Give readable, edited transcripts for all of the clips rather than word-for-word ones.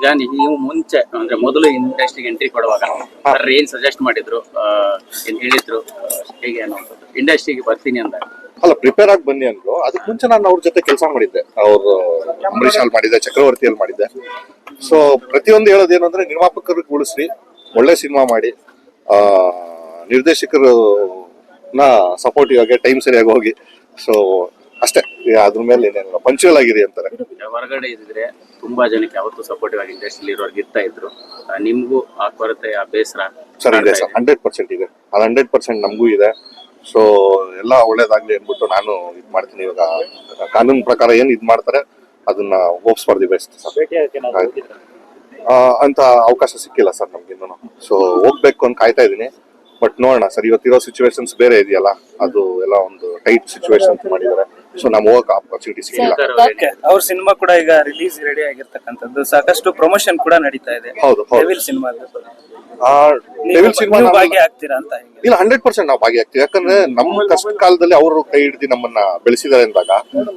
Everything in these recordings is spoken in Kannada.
ಈಗ ನೀವು ಮುಂಚೆ ಅಂದ್ರೆ ಮೊದಲು ಇಂಡಸ್ಟ್ರಿಗೆ ಎಂಟ್ರಿ ಕೊಡುವಾಗ ಏನ್ ಸಜೆಸ್ಟ್ ಮಾಡಿದ್ರು, ಏನ್ ಹೇಳಿದ್ರು, ಹೇಗೆ ಅನ್ನೋದು ಇಂಡಸ್ಟ್ರಿಗೆ ಬರ್ತೀನಿ ಅಂತ? ಅಲ್ಲ, ಪ್ರಿಪೇರ್ ಆಗಿ ಬನ್ನಿ ಅಂದ್ರು. ಅದಕ್ಕೆ ಮುಂಚೆ ನಾನು ಅವ್ರ ಜೊತೆ ಕೆಲಸ ಮಾಡಿದ್ದೆ. ಅವ್ರು ಅಂಬರೀಷ್ ಅಲ್ಲಿ ಮಾಡಿದ್ದೆ, ಚಕ್ರವರ್ತಿಯಲ್ಲಿ ಮಾಡಿದ್ದೆ. ಸೊ ಪ್ರತಿಯೊಂದು ಹೇಳೋದೇನು ಅಂದ್ರೆ, ನಿರ್ಮಾಪಕರಿಗೆ ಉಳಿಸ್ರಿ, ಒಳ್ಳೆ ಸಿನಿಮಾ ಮಾಡಿ, ನಿರ್ದೇಶಕರು ಸಪೋರ್ಟಿವ್ ಆಗಿ ಟೈಮ್ ಸರಿಯಾಗಿ ಹೋಗಿ. ಸೊ ಅಷ್ಟೇ, ಅದ್ರ ಮೇಲೆ ಏನೇನು ಪಂಚುವಲ್ ಆಗಿರಿ ಅಂತಾರೆ. ಹೊರಗಡೆ ಇದ್ರೆ ತುಂಬಾ ಜನಕ್ಕೆ ಯಾವತ್ತೂ ಸಪೋರ್ಟಿವ್ ಆಗಿ ಇಂಡಸ್ಟ್ರಿ ಇರೋರ್ಗೆ ಇರ್ತಾ ಇದ್ರು. ನಿಮ್ಗೂ ಆ ಕೊರತೆ, ಆ ಬೇಸರ ಸರ್ ಇದೆ ಸರ್, 100% ಇದೆ. ಅದು 100% ನಮಗೂ ಇದೆ. ಸೊ ಎಲ್ಲ ಒಳ್ಳೇದಾಗ್ಲಿ ಅಂದ್ಬಿಟ್ಟು ನಾನು ಇದು ಮಾಡ್ತೀನಿ. ಇವಾಗ ಕಾನೂನು ಪ್ರಕಾರ ಏನ್ ಇದು ಮಾಡ್ತಾರೆ ಅದನ್ನ ಹೋಪ್ಸ್ ಫಾರ್ ದಿ ಬೆಸ್ಟ್ ಅಂತ ಅವಕಾಶ ಸಿಕ್ಕಿಲ್ಲ ಸರ್ ನಮ್ಗಿನ್ನು. ಸೊ ಹೋಗ್ಬೇಕು ಅಂತ ಕಾಯ್ತಾ ಇದೀನಿ. ಬಟ್ ನೋಡೋಣ ಸರ್, ಇವತ್ತಿರೋ ಸಿಚುವೇಶನ್ಸ್ ಬೇರೆ ಇದೆಯಲ್ಲ, ಅದು ಎಲ್ಲ ಒಂದು ಟೈಟ್ ಸಿಚುವೇಶನ್ ಮಾಡಿದ್ದಾರೆ. ಸೊ ನಮ್ಗೆ ಹೋಗಕ್ ಆಪರ್ಚುನಿಟಿ ಸಿಕ್ಕಿಲ್ಲ. ಅವ್ರ ಸಿನಿಮಾ ಕೂಡ ಈಗ ರಿಲೀಸ್ ರೆಡಿ ಆಗಿರ್ತಕ್ಕಂಥದ್ದು, ಸಾಕಷ್ಟು ಪ್ರಮೋಷನ್ ಕೂಡ ನಡೀತಾ ಇದೆ. ಹೌದು ಸಿನಿಮಾ ಭಾಗಿ ಆಗ್ತೀರಾ ಅಂತ? ಇಲ್ಲ, 100% ನಾವು ಭಾಗಿ ಆಗ್ತೀವಿ. ಯಾಕಂದ್ರೆ ನಮ್ಮ ಕಷ್ಟ ಕಾಲದಲ್ಲಿ ಅವರು ಕೈ ಹಿಡಿದು ನಮ್ಮನ್ನ ಬೆಳೆಸಿದ್ದಾರೆ ಅಂದಾಗ,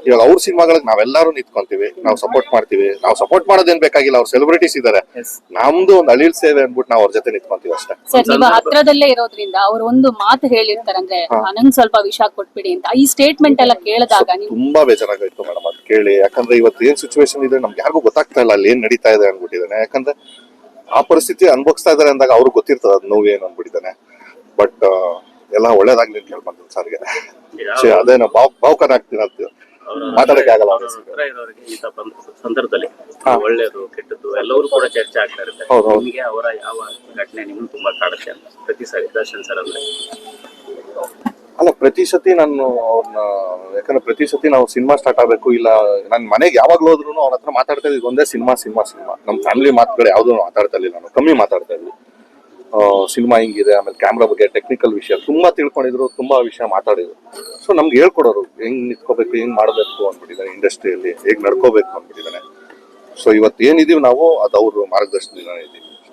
ಇವಾಗ ಅವ್ರ ಸಿನಿಮಾಗಳಿಗೆ ನಾವೆಲ್ಲರೂ ನಿಂತ್ಕೊಂತೀವಿ, ನಾವು ಸಪೋರ್ಟ್ ಮಾಡ್ತೀವಿ. ನಾವು ಸಪೋರ್ಟ್ ಮಾಡೋದೇನ್ ಬೇಕಾಗಿಲ್ಲ, ಅವ್ರ ಸೆಲೆಬ್ರಿಟೀಸ್ ಇದಾರೆ, ನಮ್ದು ಒಂದು ಅಳಿಲ್ ಸೇವೆ ಅಂದ್ಬಿಟ್ಟು ನಾವು ಅವ್ರ ಜೊತೆ ನಿಂತ್ಕೊಂತೀವಿ ಅಷ್ಟೇ. ಸರ್, ನೀವು ಹತ್ರದಲ್ಲೇ ಇರೋದ್ರಿಂದ ಅವ್ರು ಒಂದು ಮಾತು ಹೇಳಿರ್ತಾರೆ, ಅಂದ್ರೆ ನಂಗೆ ಸ್ವಲ್ಪ ವಿಷ ಕೊಟ್ಬಿಡಿ ಅಂತ. ಈ ಸ್ಟೇಟ್ಮೆಂಟ್ ಎಲ್ಲ ಕೇಳಿದಾಗ ತುಂಬಾ ಬೇಜಾರಾಗೋಯ್ತು ಮೇಡಮ್ ಅದು ಕೇಳಿ. ಯಾಕಂದ್ರೆ ಇವತ್ತು ಏನ್ ಸಿಚುವೇಶನ್ ಇದೆ ನಮ್ಗೆ ಯಾರಿಗೂ ಗೊತ್ತಾಗ್ತಾ ಇಲ್ಲ, ಅಲ್ಲಿ ಏನ್ ನಡೀತಾ ಇದೆ ಅನ್ಬಿಟ್ಟಿದ್ದಾನೆ. ಯಾಕಂದ್ರೆ ಆ ಪರಿಸ್ಥಿತಿ ಅನ್ಭವಿಸ್ತಾ ಇದಾರೆ ಅಂದಾಗ ಅವ್ರಿಗೆ ಗೊತ್ತಿರ್ತದ ಅದ್ ನೋವೇನು ಅನ್ಬಿಟ್ಟಿದ್ದಾನೆ. ಬಟ್ ಎಲ್ಲ ಒಳ್ಳೇದಾಗ್ಲಿ ಅಂತ ಕೇಳ್ಕೊಂತೀನಿ ಸರ್ಗೆ. ಅದೇನೋ ಭಾವುಕನ ಆಗ್ತೀನಿ ಅಂತ ಮಾತಾಡಕ್ಕೆ ಆಗಲ್ಲ. ಸಂದರ್ಭದಲ್ಲಿ ಒಳ್ಳೇದು ಕೆಟ್ಟದ್ದು ಎಲ್ಲರೂ ಕೂಡ ಚರ್ಚೆ ಆಗ್ತಾ ಇರುತ್ತೆ. ನಿಮಗೆ ಅವರ ಯಾವ ಘಟನೆ ನಿಮ್ಗೆ ತುಂಬಾ ಕಾಡುತ್ತೆ ಅಂತ ಪ್ರತಿ ಸಾರಿ ದರ್ಶನ್ ಸರ್ ಅಂದ್ರೆ? ಅಲ್ಲ, ಪ್ರತಿ ಸತಿ ನಾನು ಅವ್ರನ್ನ, ಯಾಕಂದ್ರೆ ಪ್ರತಿ ಸತಿ ನಾವು ಸಿನಿಮಾ ಸ್ಟಾರ್ಟ್ ಆಗ್ಬೇಕು, ಇಲ್ಲ ನನ್ನ ಮನೆಗೆ ಯಾವಾಗ್ಲೂ ಹೋದ್ರು ಅವ್ರ ಹತ್ರ ಮಾತಾಡ್ತಾ ಇದ್ದಿದ್ದು ಒಂದೇ ಸಿನಿಮಾ. ನಮ್ಮ ಫ್ಯಾಮಿಲಿ ಮಾತುಗಳು ಯಾವ್ದು ಮಾತಾಡ್ತಾ ಇಲ್ಲ, ನಾನು ಕಮ್ಮಿ ಮಾತಾಡ್ತಾ ಇದ್ವಿ. ಸಿನಿಮಾ ಹಿಂಗಿದೆ, ಆಮೇಲೆ ಕ್ಯಾಮ್ರಾ ಬಗ್ಗೆ, ಟೆಕ್ನಿಕಲ್ ವಿಷಯ ತುಂಬಾ ತಿಳ್ಕೊಂಡಿದ್ರು, ತುಂಬಾ ವಿಷಯ ಮಾತಾಡಿದ್ರು. ಸೊ ನಮ್ಗೆ ಹೇಳ್ಕೊಡೋರು ಹೆಂಗ್ ನಿಂತ್ಕೋಬೇಕು, ಹೆಂಗ್ ಮಾಡ್ಬೇಕು ಅಂದ್ಬಿಟ್ಟಿದ್ದಾನೆ, ಇಂಡಸ್ಟ್ರಿಯಲ್ಲಿ ಹೇಗ್ ನಡ್ಕೋಬೇಕು ಅಂದ್ಬಿಟ್ಟಿದ್ದಾನೆ. ಸೊ ಇವತ್ತು ಏನಿದೀವಿ ನಾವು, ಅದು ಅವ್ರ ಮಾರ್ಗದರ್ಶನದಿಂದ ಇದ್ದೀವಿ.